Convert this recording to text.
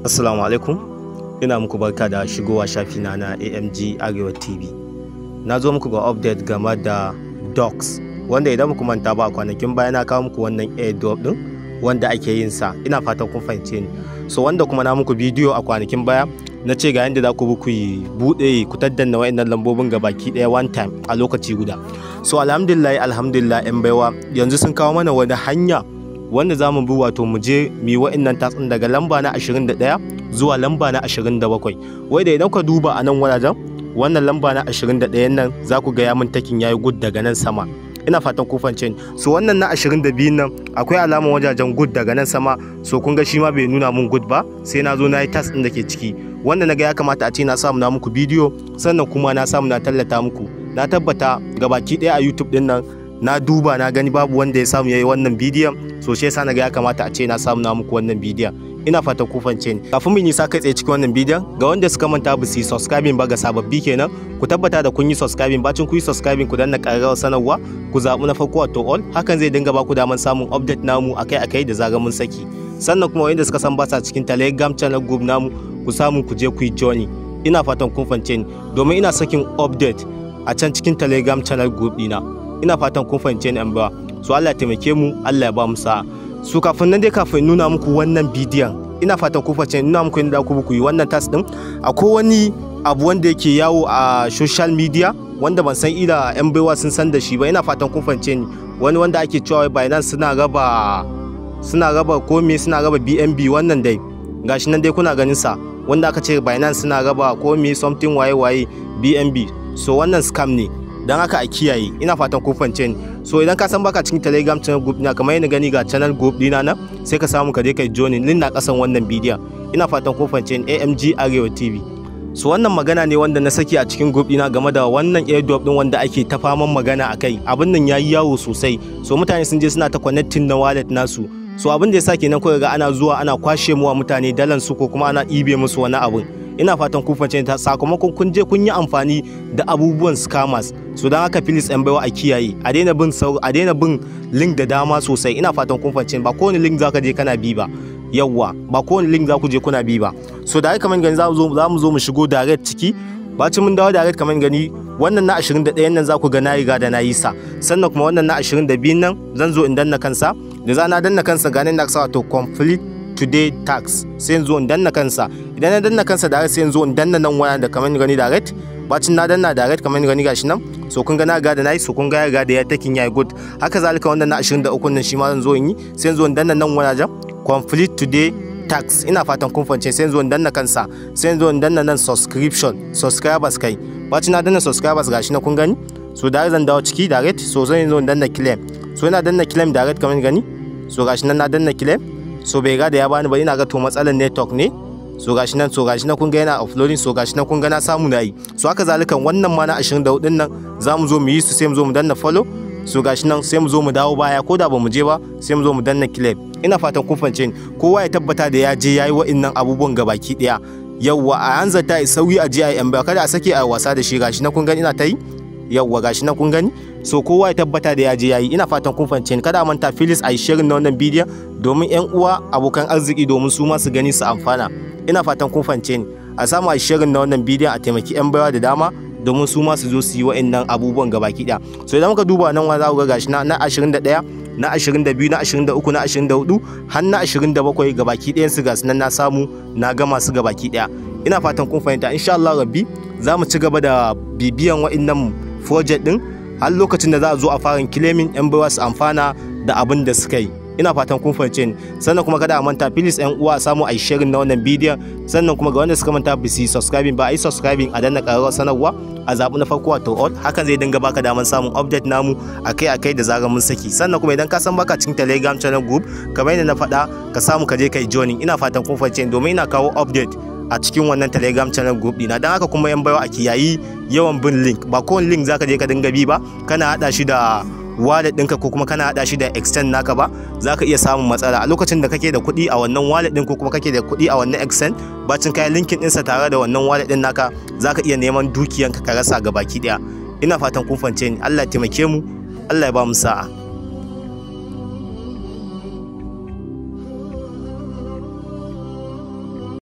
Assalamu alaikum, ina muku barka da shigowa shafina na AMG Arewa TV. Na zo muku ga update game da docs, wanda idan muku manta ba kwanakin baya na kawo muku wannan airdrop din wanda ake yin sa. Ina fatan kun fahimce ni. So wanda kuma na muku bidiyo a kwanakin baya na ce ga yanda za ku buɗe ku taddanna wa'annan lambobin gabaki ɗaya one time a lokaci guda. So alhamdulillah yan baiwa yanzu sun kawo mana wani hanya wanda za mu bi, wato mu je mu yi wa'annan tatsun daga lamba na 21 zuwa lamba na 27. Wai da idan ka duba a nan wajen wannan lamba na 21 nan za ku ga ya mun takin yayi good daga nan sama. Ina fatan ku fahimce ni. So wannan na 22 nan akwai alaman wajajen good daga nan sama, so kun ga shi ma bai nuna mun good ba, sai na zo na yi task din da ke ciki wanda naga ya kamata a ce na samu na muku bidiyo, sannan kuma na samu na tallata muku. Na tabbata gabaki ɗaya a YouTube din nan na duba na gani babu wanda ya samu yayi wannan bidiyon, so shi yasa naga ya kamata a ce na samu na muku wannan bidiyon. Ina fatan ku fahimce ni. Kafin mu yi sa kai tsaye cikin wannan bidiyon, ga wanda suka manta ba su yi subscribing ba ga sababbi kenan, ku tabbata da kun yi subscribing. Bacin ku yi subscribing ku danna ƙararrawar sanarwa, ku zaɓi na farko wato all, hakan zai dinga ba ku daman samun update namu akai-akai da zarar mun saki. Sannan kuma wanda suka san ba sa cikin Telegram channel group namu, ku samu ku je ku yi joining. Ina fatan kun fahimce ni, domin ina sakin update a can cikin Telegram channel group dina. Ina fatan kun fahimce ni, ba so Allah ya taimake mu, Allah ya ba mu sa'a. Su kafin nan dai, kafin nuna muku wannan bidiyon, ina fatan ku fahimce ni, nuna muku yadda ku yi wannan task din. Akwai wani abu wanda yake yawo a social media wanda ban san ila yan baiwa sun san da shi ba. Ina fatan kun fahimce ni, wani wanda ake cewa Binance suna raba ko me, suna raba BNB. wannan dai gashi nan dai kuna ganin sa, wanda aka ce Binance suna raba ko me something waye BNB. So wannan scam ne, dan haka a kiyaye. Ina fatan kun fahimce ni. So idan ka san baka cikin Telegram channel group na, kamar yadda gani ga channel group dina nan, sai ka samu ka je kai join, link na kasan wannan bidiyon. Ina fatan kun fahimce ni, AMG Arewa TV. So wannan magana ne wanda na saki a cikin group dina game da wannan airdrop din wanda ake ta faman magana akai. Abin nan yayi yawo sosai, so mutane sun je suna ta connecting na wallet nasu. So abin da yasa kenan kuka ga ana zuwa ana kwashe muwa mutane dalan su, ko kuma ana ibe musu wani abun. Ina fatan kun fahimce ta, sakamakon kun je kun yi amfani da abubuwan scammers. So dan haka please yan baiwa a kiyaye, a daina bin link da dama sosai. Ina fatan kun fahimce, ba kowane link zaka je kana bi ba. Yawwa, ba kowane link za ku je kuna bi ba. So da kamar gani za mu zo mu shigo direct ciki. Bacin mun dawo direct kamar gani, wannan na 21 nan za ku ga na riga da na yi sa. Sannan kuma wannan na 22 nan zan zo in danna kansa. Da za na danna kansa ganin na sa to complete today tax, sai in zo in danna kansa. Idan na danna kansa direct sai in zo in danna nan waya da kamar gani direct. Bacin na danna direct kamar gani gashi nan, so kun ga na riga da nayi, so kun ga ya riga da ya taking yayi good. Haka zalika wannan na 23 nan shi ma zan zo in yi, sai in zo in danna nan waya complete today tax. Ina fatan kun fahimce, sai in zo in danna kansa, sai in zo in danna nan subscribers kai. Bacin na danna subscribers gashi na kun gani, so da zan dawo ciki direct, so zan zo in danna claim. So ina danna claim direct kamar gani, so gashi nan na danna claim. So bai ga da ya bani ba, ina ga to matsalar network ne. So gashi nan kun ga yana uploading, so gashi nan kun ga na samu na yi. So haka zalikan wannan ma na 24 din nan za mu zo mu yi su, sai mu zo mu danna follow. So gashi nan sai mu zo mu dawo baya, ko da ba mu je ba sai mu zo mu danna claim. Ina fatan kun fahimce ni, kowa ya tabbata da ya je yayi wa'annan abubuwan gabaki daya. Yawwa, a hanzarta yi sauyi a je a yi, kada a sake a wasa da shi. Gashi nan kun gani ina ta yi. Yawwa gashi nan kun gani, so kowa ya tabbata da ya je yayi. Ina fatan kun fahimce ni. Kada a manta please a yi sharing na wannan bidiyon domin yan uwa abokan arziki, domin su ma su gani su amfana. Ina fatan kun fahimce ni. A samu a yi sharing na wannan bidiyon, a taimaki yan baiwa da dama domin su ma su zo su yi wa'annan abubuwan gabaki daya. So idan muka duba nan wa za ku ga gashi na 21, na 22, na 23, na 24 har na 27 gabaki ɗayan su gasu nan na samu na gama su gabaki daya. Ina fatan kun fahimta. Insha Allah rabbi za mu ci gaba da bibiyan wa'annan project din har lokacin da za a zo a fara claiming yan baiwa su amfana da abin da suka yi. Ina fatan kun fahimce ni. Sannan kuma kada a manta please yan uwa samu ai sharing na wannan bidiyon. Sannan kuma ga wanda suka manta ba su yi subscribing ba, ai subscribing, a danna ƙararrawar sanarwa, a zaɓi na farko wato all. Hakan zai dinga baka daman samun update namu akai-akai da zarar mun saki. Sannan kuma idan ka san baka cikin Telegram channel group, kamar yadda na faɗa, ka samu ka je kai joining. Ina fatan kun fahimce ni, domin ina kawo update a cikin wannan Telegram channel group dina. Dan haka kuma yan baiwa a kiyayi yawan bin link. Ba kowane link zaka je ka dinga bi ba, kana hada shi da wallet ɗinka ko kuma kana hada shi da extend naka ba, zaka iya samun matsala a lokacin da kake da kuɗi a wannan wallet ɗin, ko kuma kake da kuɗi a wannan extend. Bacin kai linkin ɗinsa tare da wannan wallet ɗin naka, zaka iya neman dukiyanka ka rasa gabaki ɗaya. Ina fatan kun fahimce ni. Allah ya taimake mu, Allah ya ba mu sa'a.